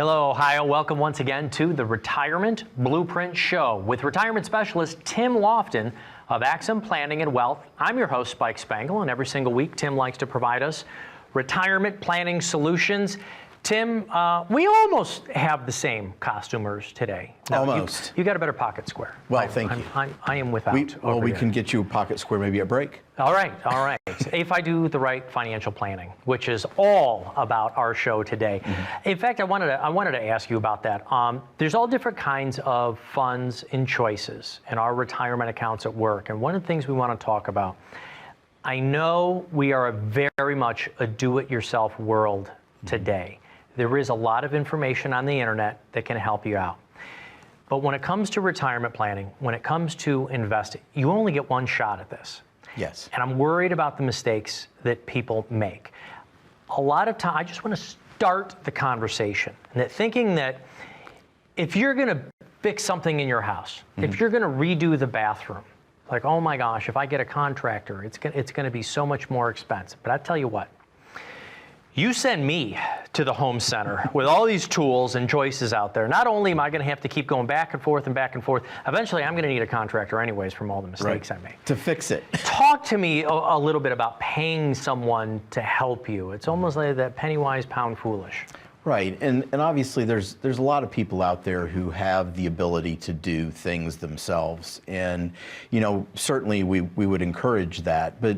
Hello, Ohio. Welcome once again to the Retirement Blueprint Show with retirement specialist Tim Lofton of Axim Planning and Wealth. I'm your host, Spike Spengel, and every single week Tim likes to provide us retirement planning solutions. Tim, we almost have the same costumers today. No, almost. You got a better pocket square. Well, thank you. I am without. We can get you a pocket square maybe at break. All right. If I do the right financial planning, which is all about our show today. Mm-hmm. In fact, I wanted to ask you about that. There's all different kinds of funds and choices in our retirement accounts at work, and one of the things we want to talk about. I know we are very much a do-it-yourself world today. There is a lot of information on the internet that can help you out. But when it comes to retirement planning, when it comes to investing, you only get one shot at this. Yes. And I'm worried about the mistakes that people make. A lot of time, I just want to start the conversation and thinking that if you're going to fix something in your house, if you're going to redo the bathroom, like, oh my gosh, if I get a contractor, it's going to be so much more expensive. But I tell you what, you send me to the home center with all these tools and choices out there. Not only am I going to have to keep going back and forth, eventually I'm going to need a contractor anyways from all the mistakes I make. To fix it. Talk to me a little bit about paying someone to help you. It's almost like that penny wise, pound foolish. Right, and obviously there's a lot of people out there who have the ability to do things themselves, and certainly we would encourage that. But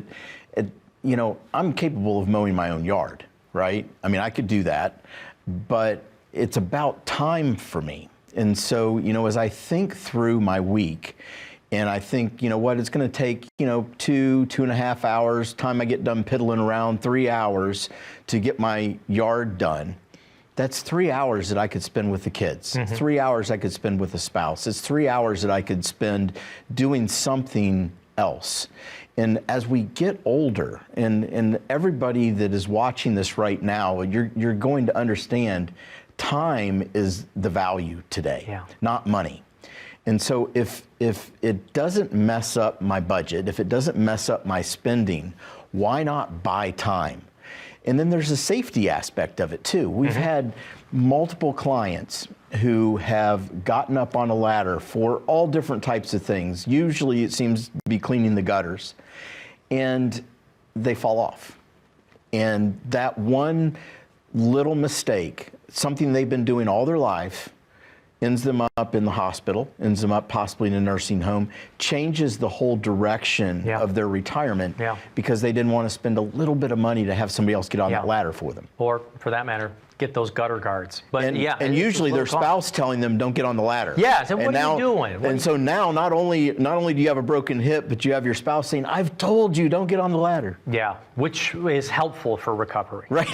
I'm capable of mowing my own yard. Right? I mean, I could do that, but it's about time for me. And so, as I think through my week, and I think, it's going to take, 2.5 hours, time I get done piddling around, 3 hours to get my yard done. That's 3 hours that I could spend with the kids. Mm-hmm. 3 hours I could spend with a spouse. It's 3 hours that I could spend doing something else. And as we get older, and everybody that is watching this right now, you're going to understand time is the value today, not money. And so if it doesn't mess up my budget, if it doesn't mess up my spending, why not buy time? And then there's a safety aspect of it too. We've had multiple clients who have gotten up on a ladder for all different types of things. Usually it seems to be cleaning the gutters, and they fall off. And that one little mistake, something they've been doing all their life, ends them up in the hospital, ends them up possibly in a nursing home, changes the whole direction of their retirement because they didn't want to spend a little bit of money to have somebody else get on that ladder for them. Or, for that matter, get those gutter guards. But and usually their spouse telling them, don't get on the ladder. Yeah, so what are you doing? So now not only do you have a broken hip, but you have your spouse saying, I've told you, don't get on the ladder. Yeah, which is helpful for recovery. Right.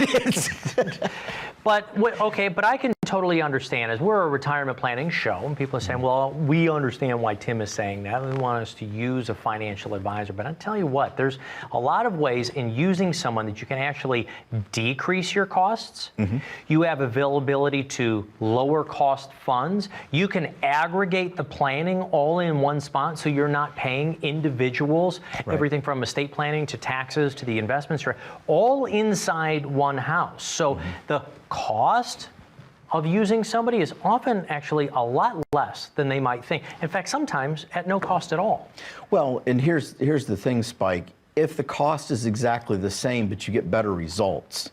But I can totally understand, as we're a retirement planning show, and people are saying, well, we understand why Tim is saying that. We want us to use a financial advisor. But I tell you what, there's a lot of ways in using someone that you can actually decrease your costs. Mm-hmm. You have availability to lower cost funds. You can aggregate the planning all in one spot so you're not paying individuals, everything from estate planning to taxes to the investments, all inside one house. So the cost of using somebody is often actually a lot less than they might think. In fact, sometimes at no cost at all. Well, and here's the thing, Spike. If the cost is exactly the same, but you get better results,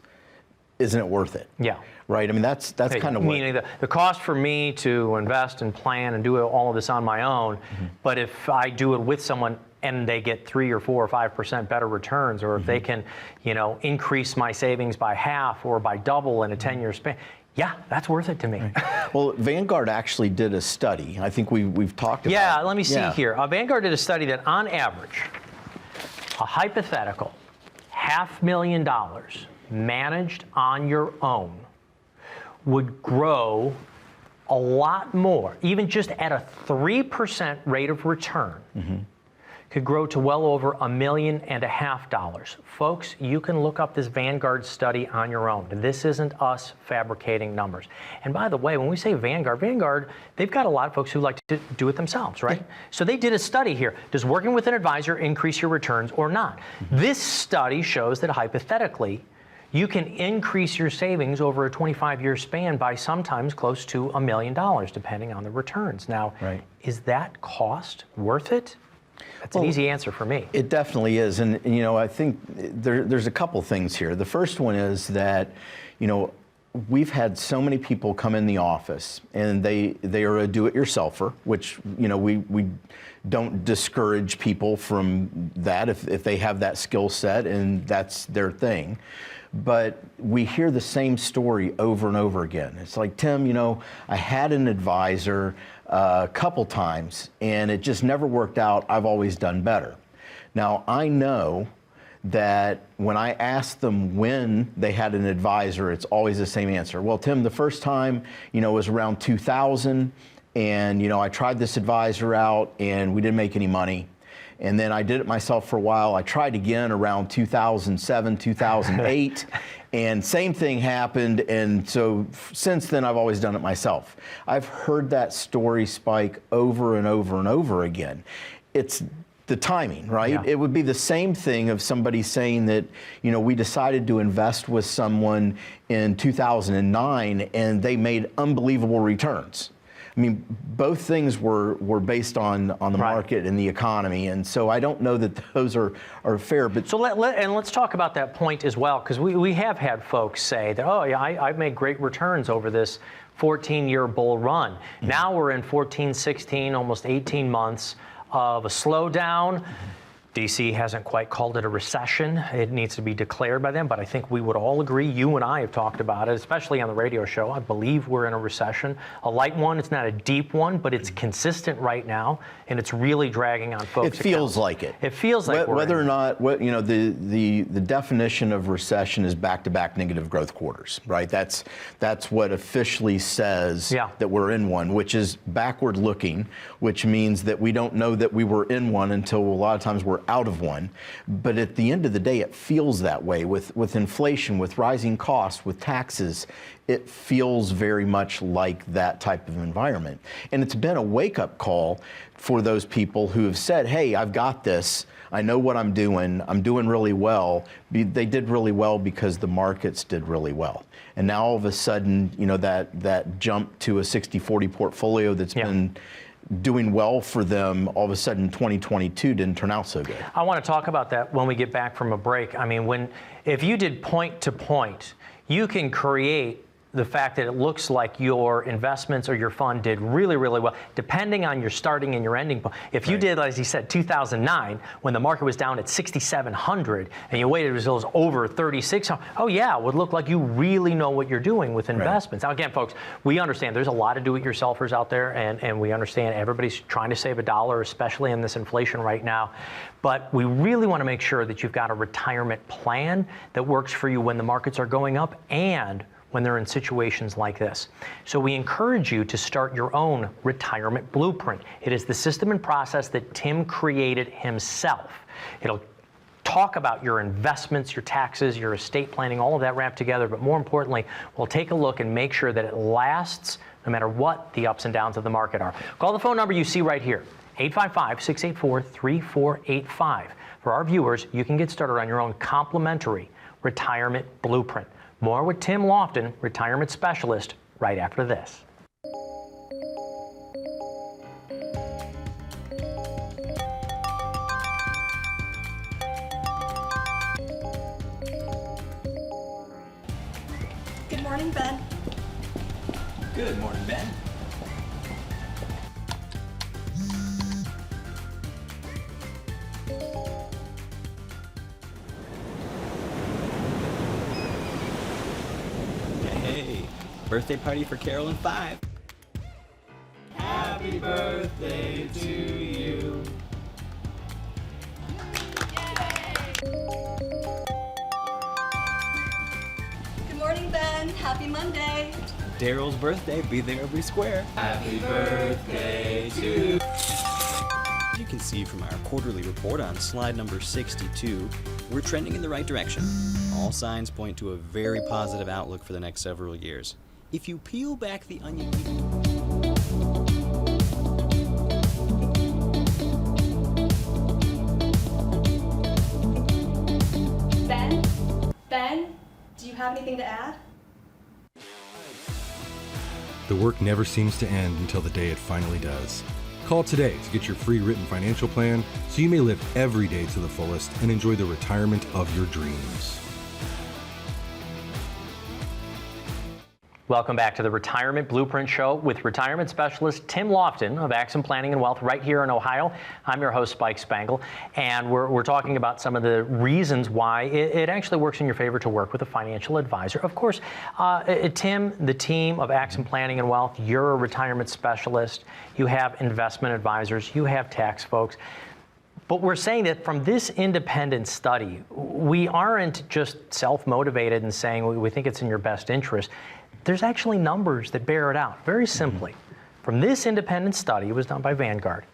isn't it worth it? Yeah. Right? I mean, that's kind of what... Meaning the cost for me to invest and plan and do all of this on my own, but if I do it with someone and they get 3 or 4 or 5% better returns, or if they can, increase my savings by half or by double in a 10-year span, yeah, that's worth it to me. Right. Well, Vanguard actually did a study. I think we've talked about it. Yeah, let me see here. Vanguard did a study that on average, a hypothetical $500,000 managed on your own would grow a lot more, even just at a 3% rate of return, could grow to well over $1.5 million. Folks, you can look up this Vanguard study on your own. This isn't us fabricating numbers. And by the way, when we say Vanguard, they've got a lot of folks who like to do it themselves, right? So they did a study here. Does working with an advisor increase your returns or not? This study shows that hypothetically, you can increase your savings over a 25-year span by sometimes close to $1 million, depending on the returns. Now, is that cost worth it? That's an easy answer for me. It definitely is. And, you know, I think there's a couple things here. The first one is that, you know, we've had so many people come in the office and they are a do-it-yourselfer, which, you know, we don't discourage people from that if they have that skill set and that's their thing. But we hear the same story over and over again. It's like, Tim, you know, I had an advisor a couple times and it just never worked out. I've always done better. Now, I know that when I ask them when they had an advisor, it's always the same answer. Well, Tim, the first time, you know, was around 2000, and, you know, I tried this advisor out and we didn't make any money. And then I did it myself for a while. I tried again around 2007, 2008, and same thing happened. And so since then, I've always done it myself. I've heard that story, Spike, over and over and over again. It's the timing, right? Yeah. It would be the same thing of somebody saying that, you know, we decided to invest with someone in 2009 and they made unbelievable returns. I mean, both things were based on the market and the economy, and so I don't know that those are fair. But so let's talk about that point as well, because we have had folks say that, oh yeah, I've made great returns over this 14-year bull run. Mm-hmm. Now we're in 14, 16, almost 18 months of a slowdown. DC hasn't quite called it a recession. It needs to be declared by them, but I think we would all agree, you and I have talked about it, especially on the radio show. I believe we're in a recession. A light one, it's not a deep one, but it's consistent right now, and it's really dragging on folks' It feels like it. It feels like whether or not, you know, the definition of recession is back-to-back negative growth quarters, right? That's what officially says that we're in one, which is backward-looking, which means that we don't know that we were in one until a lot of times we're out of one. But at the end of the day, it feels that way with inflation, with rising costs, with taxes. It feels very much like that type of environment. And it's been a wake-up call for those people who have said, hey, I've got this. I know what I'm doing really well. They did really well because the markets did really well. And now all of a sudden, you know, that jump to a 60-40 portfolio that's been doing well for them, all of a sudden 2022 didn't turn out so good. I want to talk about that when we get back from a break. I mean, if you did point to point, you can create the fact that it looks like your investments or your fund did really, really well, depending on your starting and your ending point. If you did, as you said, 2009, when the market was down at 6,700, and you waited until it was over 3,600, oh yeah, it would look like you really know what you're doing with investments. Now again, folks, we understand there's a lot of do-it-yourselfers out there, and we understand everybody's trying to save a dollar, especially in this inflation right now. But we really want to make sure that you've got a retirement plan that works for you when the markets are going up and when they're in situations like this. So we encourage you to start your own retirement blueprint. It is the system and process that Tim created himself. It'll talk about your investments, your taxes, your estate planning, all of that wrapped together, but more importantly, we'll take a look and make sure that it lasts no matter what the ups and downs of the market are. Call the phone number you see right here, 855-684-3485. For our viewers, you can get started on your own complimentary retirement blueprint. More with Tim Lofton, retirement specialist, right after this. Good morning, Ben. Good morning, Ben. Birthday party for Carol and 5. Happy birthday to you. Good morning, Ben. Happy Monday. Daryl's birthday, be there every square. Happy birthday to you. As you can see from our quarterly report on slide number 62, we're trending in the right direction. All signs point to a very positive outlook for the next several years. If you peel back the onion... Ben, do Do you have anything to add? The work never seems to end until the day it finally does. Call today to get your free written financial plan so you may live every day to the fullest and enjoy the retirement of your dreams. Welcome back to the Retirement Blueprint Show with retirement specialist Tim Lofton of Axim Planning and Wealth right here in Ohio. I'm your host, Spike Spengel, and we're talking about some of the reasons why it actually works in your favor to work with a financial advisor. Of course, Tim, the team of Axim Planning and Wealth, you're a retirement specialist, you have investment advisors, you have tax folks. But we're saying that from this independent study, we aren't just self-motivated and saying we think it's in your best interest. There's actually numbers that bear it out, very simply. From this independent study, it was done by Vanguard.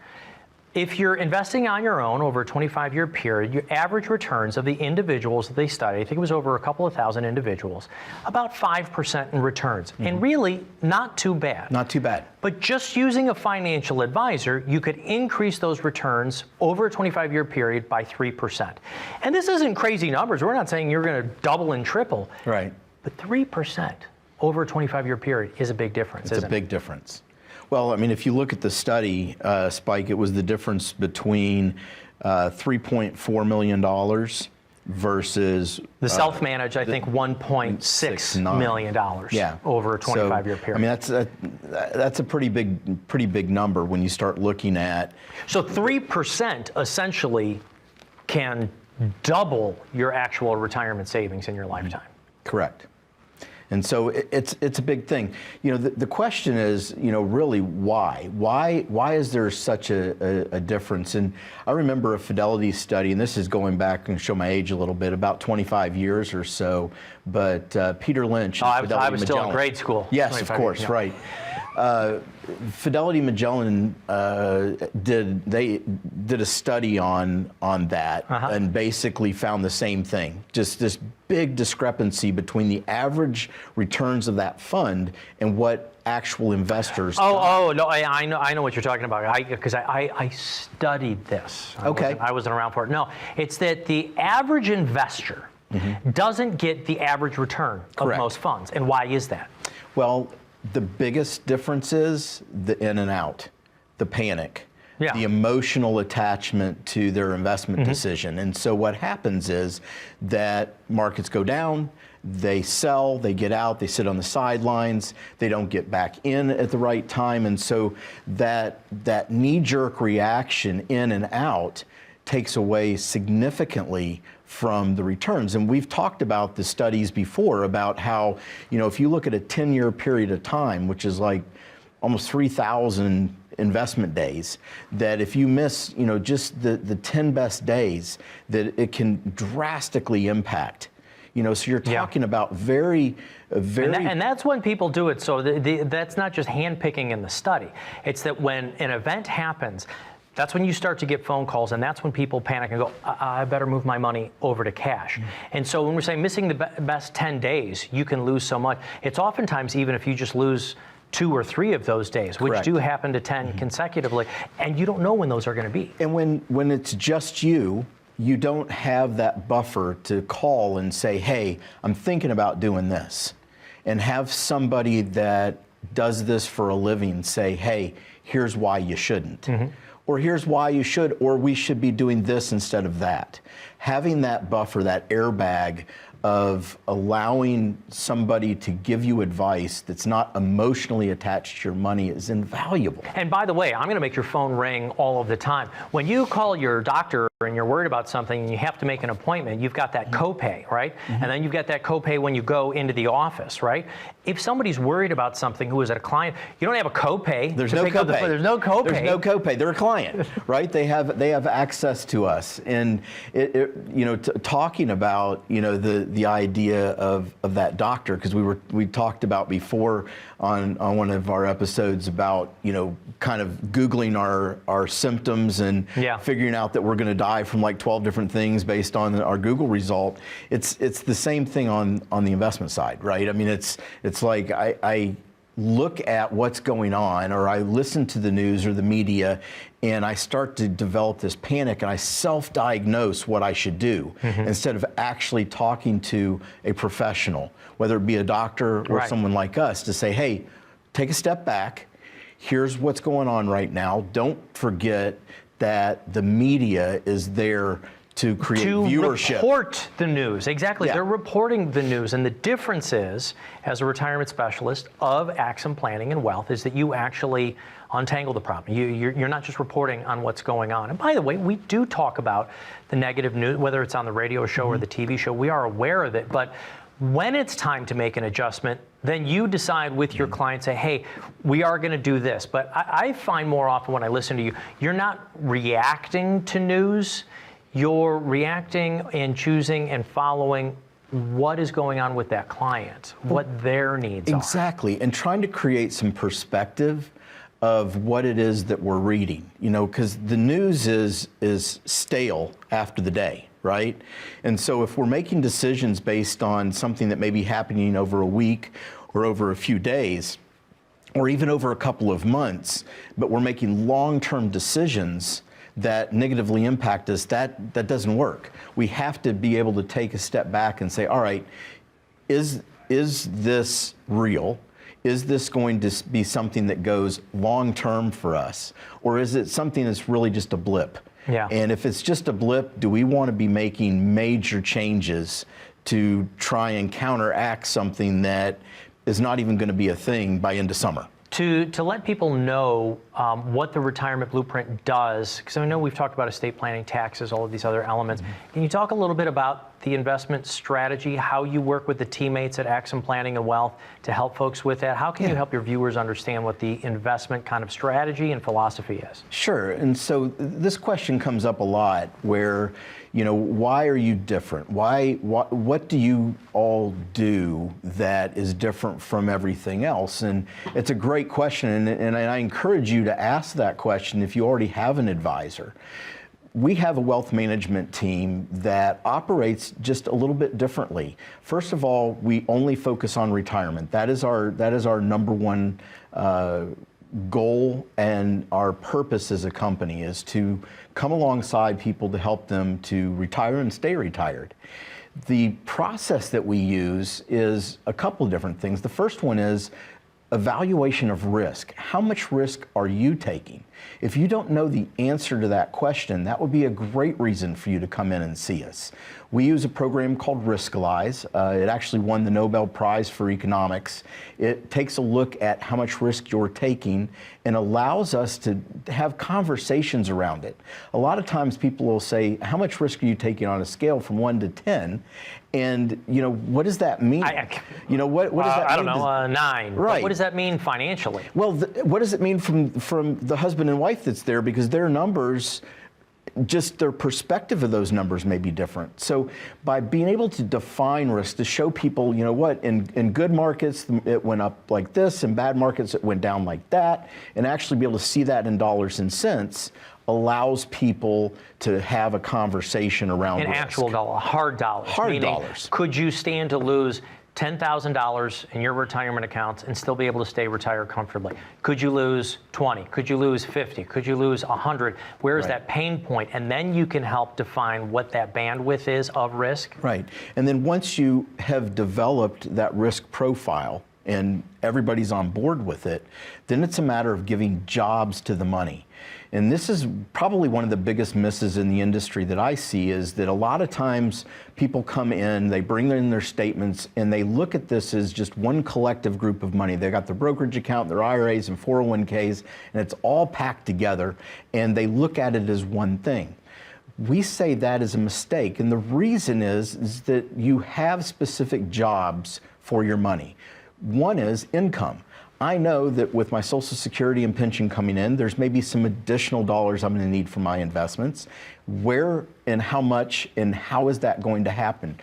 If you're investing on your own over a 25-year period, your average returns of the individuals that they studied, I think it was over a couple of thousand individuals, about 5% in returns. And really, not too bad. Not too bad. But just using a financial advisor, you could increase those returns over a 25-year period by 3%. And this isn't crazy numbers. We're not saying you're going to double and triple. Right. But 3% over a 25-year period is a big difference, It's a big difference. Well, I mean, if you look at the study, Spike, it was the difference between $3.4 million versus the self-managed, I think, $1.6 million over a 25-year period. I mean, that's a pretty big number when you start looking at. So 3% essentially can double your actual retirement savings in your lifetime. Correct. And so it's a big thing. You know, the question is, you know, really why? Why is there such a difference? And I remember a Fidelity study, and this is going back and show my age a little bit, about 25 years or so. But Peter Lynch. I was still in grade school. Yes, of course, yeah. Right. Fidelity Magellan did a study on that and basically found the same thing. Just this big discrepancy between the average returns of that fund and what actual investors. No, I know what you're talking about. Because I studied this. I wasn't around for it. No, it's that the average investor doesn't get the average return of most funds. And why is that? Well, the biggest difference is the in and out, the panic, the emotional attachment to their investment decision. And so what happens is that markets go down, they sell, they get out, they sit on the sidelines, they don't get back in at the right time. And so that knee-jerk reaction in and out takes away significantly from the returns. And we've talked about the studies before about how, you know, if you look at a 10-year period of time, which is like almost 3,000 investment days, that if you miss, you know, just the 10 best days, that it can drastically impact. You know, so you're talking about very. And that's when people do it. So that's not just handpicking in the study. It's that when an event happens, that's when you start to get phone calls, and that's when people panic and go, I better move my money over to cash. And so when we're saying missing the best 10 days, you can lose so much. It's oftentimes even if you just lose 2 or 3 of those days, which do happen to 10 consecutively, and you don't know when those are going to be. And when it's just you don't have that buffer to call and say, hey, I'm thinking about doing this, and have somebody that does this for a living say, hey, here's why you shouldn't. Or here's why you should, or we should be doing this instead of that. Having that buffer, that airbag of allowing somebody to give you advice that's not emotionally attached to your money is invaluable. And by the way, I'm going to make your phone ring all of the time. When you call your doctor and you're worried about something and you have to make an appointment, you've got that copay, right? And then you've got that copay when you go into the office, right? If somebody's worried about something who is a client, you don't have a copay. There's no copay. There's no copay. There's no copay. They're a client, right? They have access to us. And you know, talking about, you know, the idea of that doctor, because we talked about before on one of our episodes about, you know, kind of Googling our symptoms and figuring out that we're going to die from like 12 different things based on our Google result. It's the same thing on the investment side, right? I mean, it's like look at what's going on, or I listen to the news or the media, and I start to develop this panic, and I self-diagnose what I should do instead of actually talking to a professional, whether it be a doctor or someone like us, to say, hey, take a step back. Here's what's going on right now. Don't forget that the media is there to create viewership. To report the news. Exactly. Yeah. They're reporting the news. And the difference is, as a retirement specialist of Axim Planning and Wealth, is that you actually untangle the problem. You're not just reporting on what's going on. And by the way, we do talk about the negative news, whether it's on the radio show or the TV show. We are aware of it. But when it's time to make an adjustment, then you decide with your client, say, hey, we are going to do this. But I find more often when I listen to you, you're not reacting to news. You're reacting and choosing and following what is going on with that client, what their needs are. Exactly, and trying to create some perspective of what it is that we're reading, because the news is stale after the day, right? And so if we're making decisions based on something that may be happening over a week or over a few days, or even over a couple of months, but we're making long-term decisions that negatively impact us, that doesn't work. We have to be able to take a step back and say, all right, is this real? Is this going to be something that goes long-term for us? Or is it something that's really just a blip? Yeah. And if it's just a blip, do we want to be making major changes to try and counteract something that is not even going to be a thing by end of summer? To let people know what the retirement blueprint does, because I know we've talked about estate planning, taxes, all of these other elements. Can you talk a little bit about the investment strategy, how you work with the teammates at Axim Planning and Wealth to help folks with that? How can you help your viewers understand what the investment kind of strategy and philosophy is? Sure, and so this question comes up a lot where, why are you different? What do you all do that is different from everything else? And it's a great question, and I encourage you to ask that question if you already have an advisor. We have a wealth management team that operates just a little bit differently. First of all, we only focus on retirement. That is our number one goal, and our purpose as a company is to come alongside people to help them to retire and stay retired. The process that we use is a couple of different things. The first one is evaluation of risk. How much risk are you taking? If you don't know the answer to that question, that would be a great reason for you to come in and see us. We use a program called Riskalyze. It actually won the Nobel Prize for Economics. It takes a look at how much risk you're taking and allows us to have conversations around it. A lot of times people will say, how much risk are you taking on a scale from 1 to 10? And, what does that mean? What does that mean? I don't know, 9. Right. But what does that mean financially? Well, what does it mean from the husband and wife that's there? Because their numbers, just their perspective of those numbers may be different. So by being able to define risk, to show people, in good markets, it went up like this, in bad markets, it went down like that, and actually be able to see that in dollars and cents, allows people to have a conversation around risk. Actual dollar, hard dollars. Hard dollars. Could you stand to lose $10,000 in your retirement accounts and still be able to stay retired comfortably? Could you lose 20? Could you lose 50? Could you lose 100? Where is that pain point? And then you can help define what that bandwidth is of risk. Right. And then once you have developed that risk profile and everybody's on board with it, then it's a matter of giving jobs to the money. And this is probably one of the biggest misses in the industry that I see, is that a lot of times people come in, they bring in their statements, and they look at this as just one collective group of money. They got their brokerage account, their IRAs and 401ks, and it's all packed together, and they look at it as one thing. We say that is a mistake, and the reason is that you have specific jobs for your money. One is income. I know that with my Social Security and pension coming in, there's maybe some additional dollars I'm going to need for my investments. Where and how much and how is that going to happen?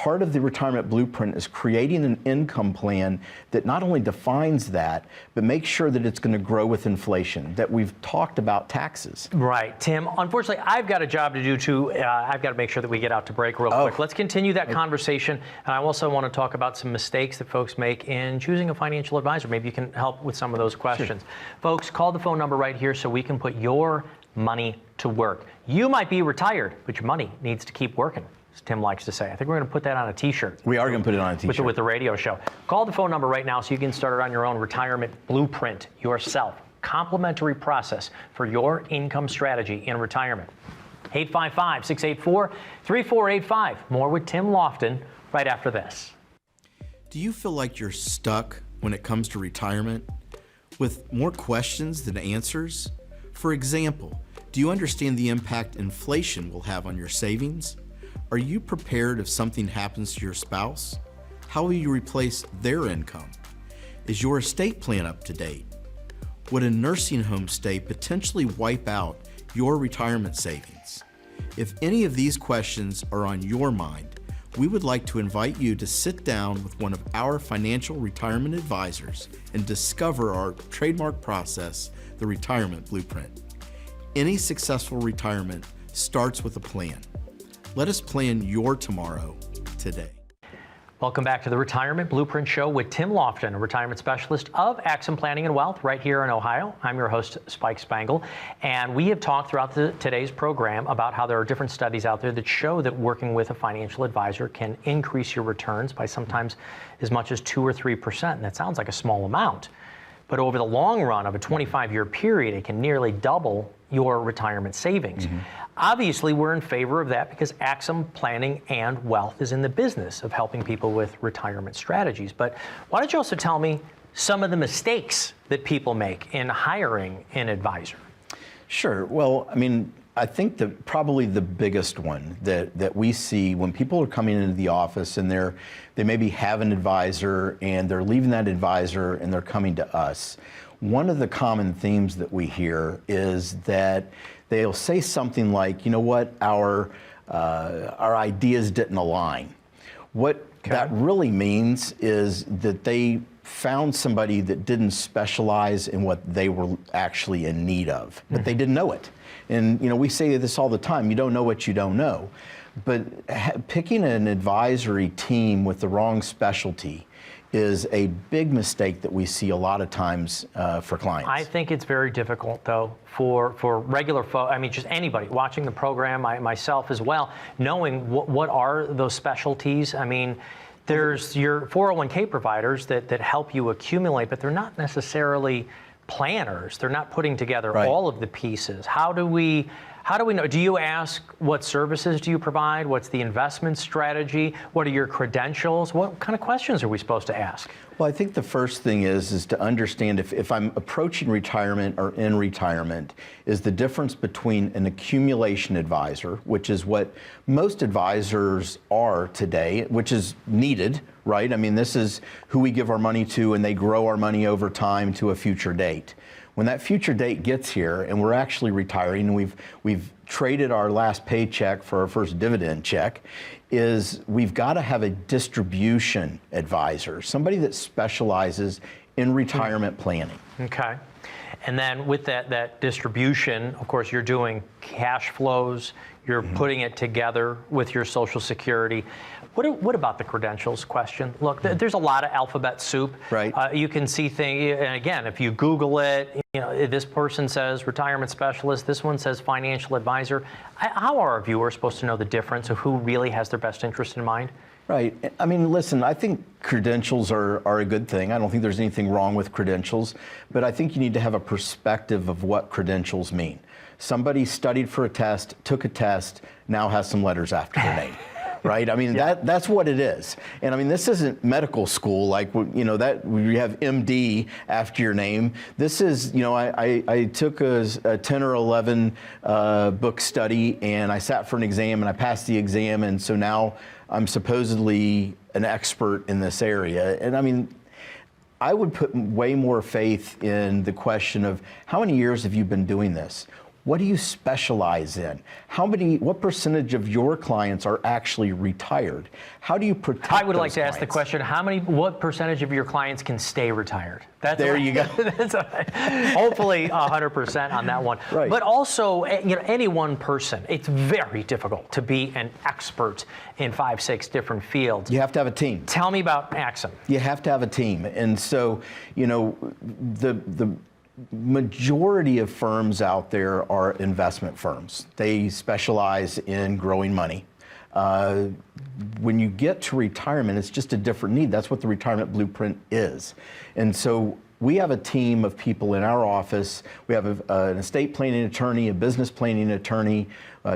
part of the retirement blueprint is creating an income plan that not only defines that, but makes sure that it's going to grow with inflation, that we've talked about taxes. Right. Tim, unfortunately, I've got a job to do too. I've got to make sure that we get out to break real quick. Let's continue that conversation. And I also want to talk about some mistakes that folks make in choosing a financial advisor. Maybe you can help with some of those questions. Sure. Folks, call the phone number right here so we can put your money to work. You might be retired, but your money needs to keep working, as Tim likes to say. I think we're going to put that on a t-shirt. We are going to put it on a t-shirt. With the radio show. Call the phone number right now so you can start on your own retirement blueprint yourself. Complimentary process for your income strategy in retirement. 855-684-3485. More with Tim Lofton right after this. Do you feel like you're stuck when it comes to retirement, with more questions than answers? For example, do you understand the impact inflation will have on your savings? Are you prepared if something happens to your spouse? How will you replace their income? Is your estate plan up to date? Would a nursing home stay potentially wipe out your retirement savings? If any of these questions are on your mind, we would like to invite you to sit down with one of our financial retirement advisors and discover our trademark process, the Retirement Blueprint. Any successful retirement starts with a plan. Let us plan your tomorrow today. Welcome back to the Retirement Blueprint Show with Tim Lofton, a retirement specialist of Axim Planning Wealth right here in Ohio. I'm your host, Spike Spengel, and we have talked throughout today's program about how there are different studies out there that show that working with a financial advisor can increase your returns by sometimes as much as 2 or 3%. And that sounds like a small amount, but over the long run of a 25-year period, it can nearly double your retirement savings. Obviously, we're in favor of that because Axim Planning and Wealth is in the business of helping people with retirement strategies. But why don't you also tell me some of the mistakes that people make in hiring an advisor? Sure. Well, I mean, I think probably the biggest one that we see when people are coming into the office and they maybe have an advisor and they're leaving that advisor and they're coming to us. One of the common themes that we hear is that they'll say something like, you know what, our ideas didn't align. What that really means is that they found somebody that didn't specialize in what they were actually in need of, but they didn't know it. And you know, we say this all the time, you don't know what you don't know. But picking an advisory team with the wrong specialty is a big mistake that we see a lot of times for clients. I think it's very difficult, though, for regular folks, I mean, just anybody watching the program, myself as well, knowing what are those specialties. I mean, there's your 401k providers that help you accumulate, but they're not necessarily planners. They're not putting together all of the pieces. How do we know? Do you ask what services do you provide? What's the investment strategy? What are your credentials? What kind of questions are we supposed to ask? Well, I think the first thing is to understand if I'm approaching retirement or in retirement, is the difference between an accumulation advisor, which is what most advisors are today, which is needed, right? I mean, this is who we give our money to and they grow our money over time to a future date. When that future date gets here and we're actually retiring and we've traded our last paycheck for our first dividend check, is we've got to have a distribution advisor, somebody that specializes in retirement planning. Okay. And then with that distribution, of course, you're doing cash flows, you're putting it together with your Social Security. What about the credentials question? Look, there's a lot of alphabet soup. Right. You can see things, and again, if you Google it, you know, this person says retirement specialist, this one says financial advisor. How are our viewers supposed to know the difference of who really has their best interest in mind? Right. I mean, listen, I think credentials are a good thing. I don't think there's anything wrong with credentials, but I think you need to have a perspective of what credentials mean. Somebody studied for a test, took a test, now has some letters after their name. Right? I mean, that's what it is. And I mean, this isn't medical school, like, you know, that you have MD after your name. This is, you know, I took a 10 or 11 book study and I sat for an exam and I passed the exam. And so now I'm supposedly an expert in this area. And I mean, I would put way more faith in the question of how many years have you been doing this? What do you specialize in? What percentage of your clients are actually retired? How do you protect I would like those to ask the clients? question, what percentage of your clients can stay retired? There you go. Hopefully 100% on that one. Right. But also, any one person, it's very difficult to be an expert in 5, 6 different fields. You have to have a team. Tell me about Axim. You have to have a team. And so, the majority of firms out there are investment firms. They specialize in growing money. When you get to retirement, it's just a different need. That's what the retirement blueprint is. And so we have a team of people in our office. We have an estate planning attorney, a business planning attorney,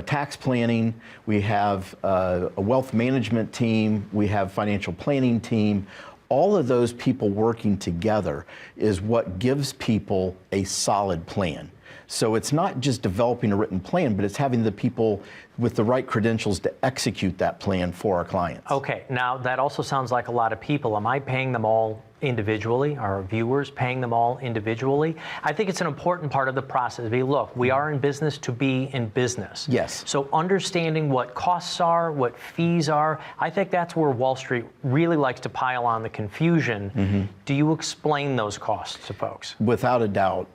tax planning. We have a wealth management team. We have financial planning team. All of those people working together is what gives people a solid plan. So it's not just developing a written plan, but it's having the people with the right credentials to execute that plan for our clients. Okay, now that also sounds like a lot of people. Am I paying them all individually? Are viewers paying them all individually? I think it's an important part of the process. Look, we are in business to be in business. Yes. So understanding what costs are, what fees are, I think that's where Wall Street really likes to pile on the confusion. Mm-hmm. Do you explain those costs to folks? Without a doubt.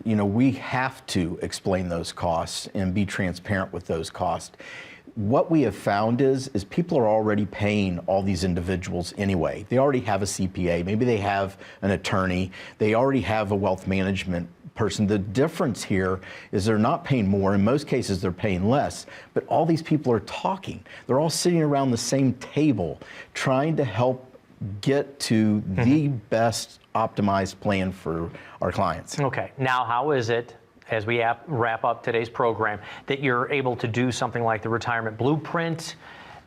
We have to explain those costs and be transparent with those costs. What we have found is people are already paying all these individuals anyway. They already have a CPA, maybe they have an attorney, they already have a wealth management person. The difference here is they're not paying more. In most cases, they're paying less, but all these people are talking. They're all sitting around the same table trying to help get to the best optimized plan for our clients. Okay, now how is it, as we wrap up today's program, that you're able to do something like the retirement blueprint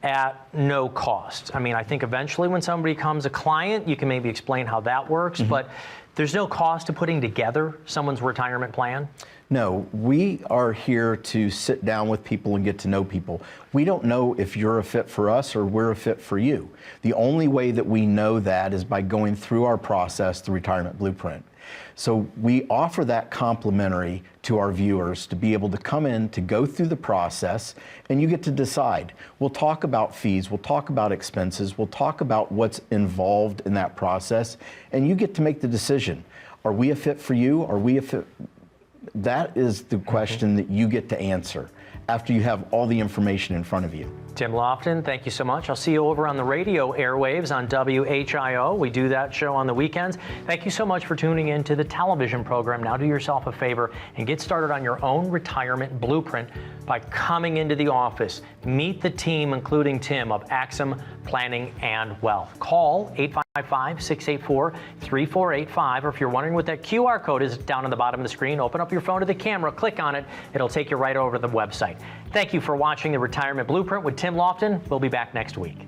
at no cost? I mean, I think eventually when somebody becomes a client, you can maybe explain how that works, but there's no cost to putting together someone's retirement plan? No, we are here to sit down with people and get to know people. We don't know if you're a fit for us or we're a fit for you. The only way that we know that is by going through our process, the retirement blueprint. So we offer that complimentary to our viewers to be able to come in, to go through the process, and you get to decide. We'll talk about fees, we'll talk about expenses, we'll talk about what's involved in that process, and you get to make the decision. Are we a fit for you? Are we a fit? That is the question that you get to answer after you have all the information in front of you. Tim Lofton, thank you so much. I'll see you over on the radio airwaves on WHIO. We do that show on the weekends. Thank you so much for tuning in to the television program. Now do yourself a favor and get started on your own retirement blueprint by coming into the office. Meet the team, including Tim of Axim Planning and Wealth. Call 855-684-3485, or if you're wondering what that QR code is down on the bottom of the screen, open up your phone to the camera, click on it. It'll take you right over to the website. Thank you for watching the Retirement Blueprint with Tim Lofton. We'll be back next week.